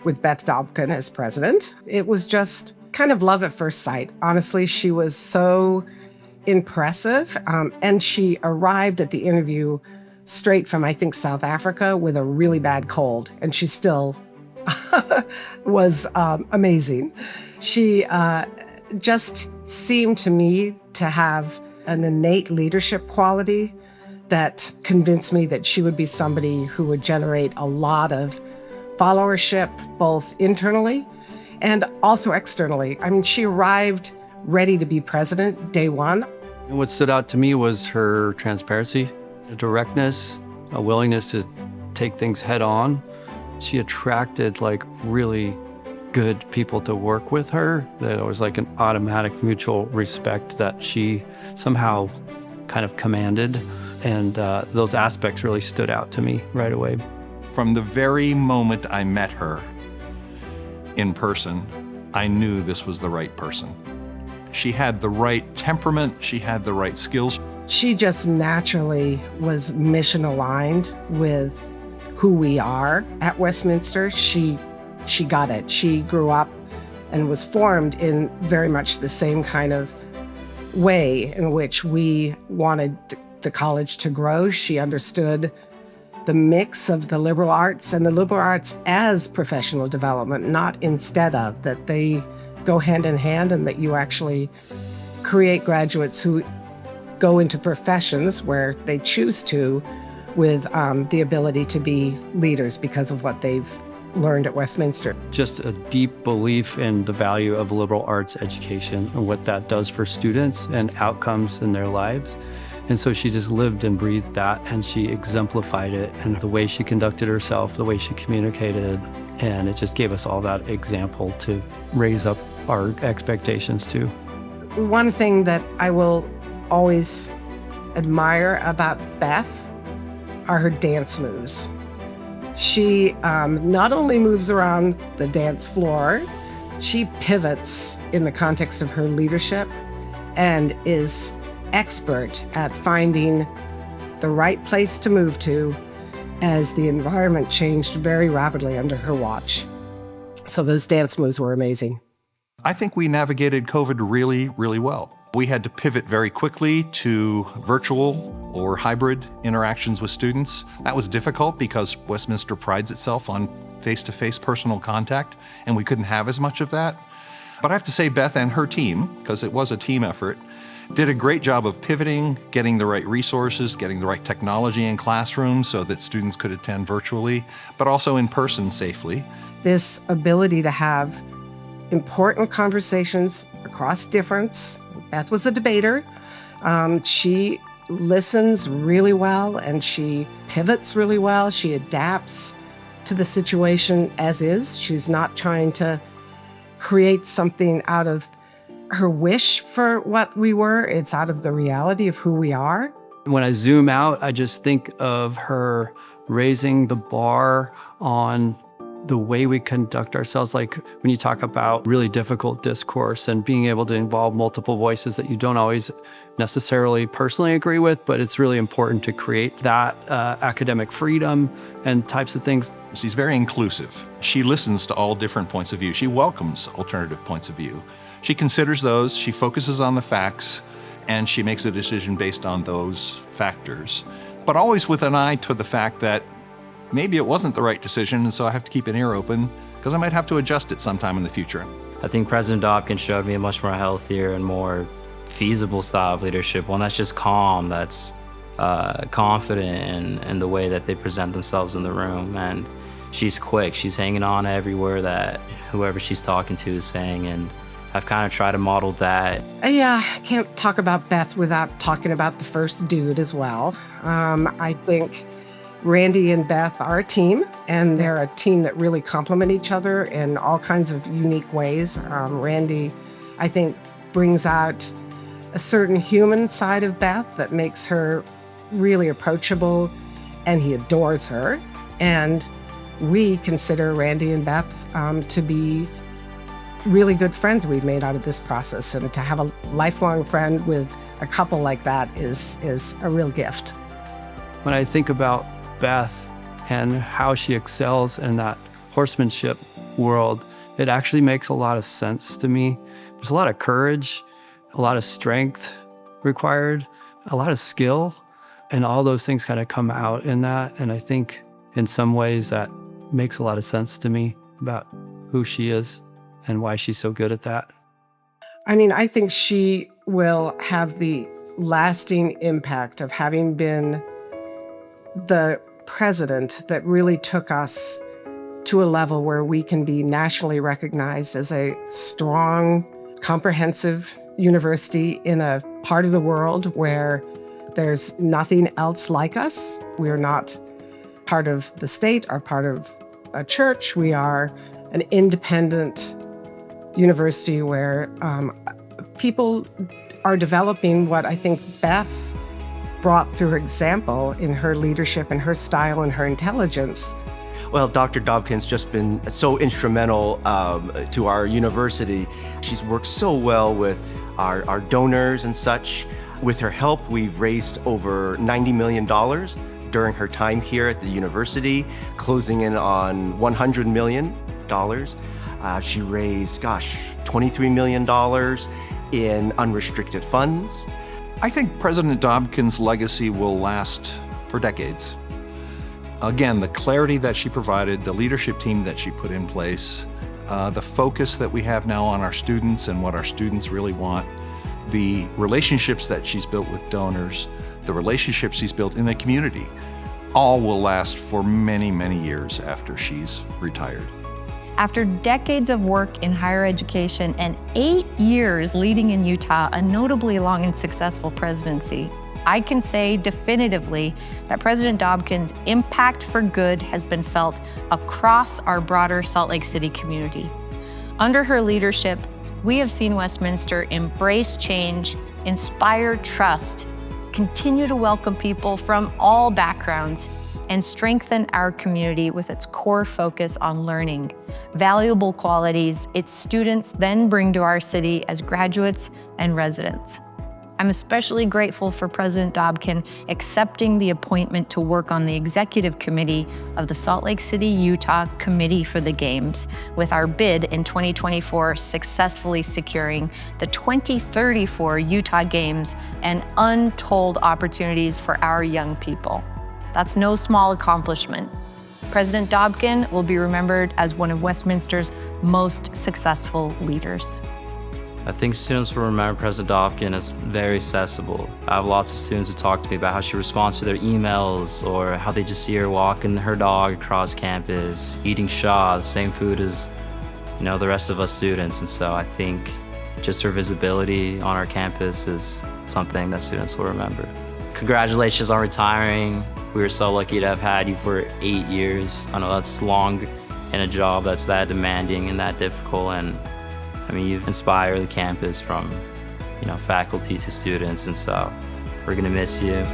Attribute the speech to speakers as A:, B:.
A: with Beth Dobkin as president. It was just kind of love at first sight. Honestly, she was so impressive. And she arrived at the interview straight from, I think, South Africa with a really bad cold. And she still was amazing. She just seemed to me to have an innate leadership quality that convinced me that she would be somebody who would generate a lot of followership, both internally and also externally. I mean, she arrived ready to be president day one.
B: And what stood out to me was her transparency, a directness, a willingness to take things head on. She attracted really good people to work with her. There was an automatic mutual respect that she somehow kind of commanded. And those aspects really stood out to me right away.
C: From the very moment I met her in person, I knew this was the right person. She had the right temperament, she had the right skills.
A: She just naturally was mission aligned with who we are at Westminster. She got it. She grew up and was formed in very much the same kind of way in which we wanted the college to grow. She understood the mix of the liberal arts and the liberal arts as professional development, not instead of, that they go hand in hand and that you actually create graduates who go into professions where they choose to with the ability to be leaders because of what they've learned at Westminster.
B: Just a deep belief in the value of liberal arts education and what that does for students and outcomes in their lives. And so she just lived and breathed that, and she exemplified it, and the way she conducted herself, the way she communicated, and it just gave us all that example to raise up our expectations to.
A: One thing that I will always admire about Beth are her dance moves. She not only moves around the dance floor, she pivots in the context of her leadership and is expert at finding the right place to move to as the environment changed very rapidly under her watch. So those dance moves were amazing.
C: I think we navigated COVID really, really well. We had to pivot very quickly to virtual or hybrid interactions with students. That was difficult because Westminster prides itself on face-to-face personal contact, and we couldn't have as much of that. But I have to say Beth and her team, because it was a team effort, did a great job of pivoting, getting the right resources, getting the right technology in classrooms so that students could attend virtually, but also in person safely.
A: This ability to have important conversations across difference. Beth was a debater. She listens really well and she pivots really well. She adapts to the situation as is. She's not trying to create something out of her wish for what we were. It's out of the reality of who we are.
B: When I zoom out, I just think of her raising the bar on the way we conduct ourselves. Like when you talk about really difficult discourse and being able to involve multiple voices that you don't always necessarily personally agree with, but it's really important to create that academic freedom and types of things.
C: She's very inclusive. She listens to all different points of view. She welcomes alternative points of view. She considers those, she focuses on the facts, and she makes a decision based on those factors, but always with an eye to the fact that maybe it wasn't the right decision, and so I have to keep an ear open because I might have to adjust it sometime in the future.
D: I think President Dobkin showed me a much more healthier and more feasible style of leadership, one that's just calm, that's confident in the way that they present themselves in the room. And she's quick, she's hanging on everywhere that whoever she's talking to is saying, and I've kind of tried to model that.
A: Yeah, I can't talk about Beth without talking about the first dude as well. I think Randy and Beth are a team, and they're a team that really complement each other in all kinds of unique ways. Randy, I think, brings out a certain human side of Beth that makes her really approachable, and he adores her. And we consider Randy and Beth to be really good friends we've made out of this process, and to have a lifelong friend with a couple like that is a real gift.
B: When I think about Beth and how she excels in that horsemanship world, it actually makes a lot of sense to me. There's a lot of courage, a lot of strength required, a lot of skill, and all those things kind of come out in that. And I think in some ways that makes a lot of sense to me about who she is and why she's so good at that.
A: I mean, I think she will have the lasting impact of having been the president that really took us to a level where we can be nationally recognized as a strong, comprehensive university in a part of the world where there's nothing else like us. We're not part of the state or part of a church. We are an independent university where people are developing what I think Beth brought through her example in her leadership and her style and her intelligence.
E: Well, Dr. Dobkin's just been so instrumental to our university. She's worked so well with our donors and such. With her help, we've raised over $90 million during her time here at the university, closing in on $100 million. She raised, $23 million in unrestricted funds.
C: I think President Dobkin's legacy will last for decades. Again, the clarity that she provided, the leadership team that she put in place, the focus that we have now on our students and what our students really want, the relationships that she's built with donors, the relationships she's built in the community, all will last for many, many years after she's retired.
F: After decades of work in higher education and 8 years leading in Utah a notably long and successful presidency, I can say definitively that President Dobkin's impact for good has been felt across our broader Salt Lake City community. Under her leadership, we have seen Westminster embrace change, inspire trust, continue to welcome people from all backgrounds, and strengthen our community with its core focus on learning, valuable qualities its students then bring to our city as graduates and residents. I'm especially grateful for President Dobkin accepting the appointment to work on the executive committee of the Salt Lake City, Utah Committee for the Games, with our bid in 2024 successfully securing the 2034 Utah Games and untold opportunities for our young people. That's no small accomplishment. President Dobkin will be remembered as one of Westminster's most successful leaders.
D: I think students will remember President Dobkin as very accessible. I have lots of students who talk to me about how she responds to their emails or how they just see her walking her dog across campus, eating shaw, the same food as the rest of us students. And so I think just her visibility on our campus is something that students will remember. Congratulations on retiring. We were so lucky to have had you for 8 years. I know that's long in a job that's that demanding and that difficult. And I mean, you've inspired the campus from, faculty to students. And so we're gonna miss you.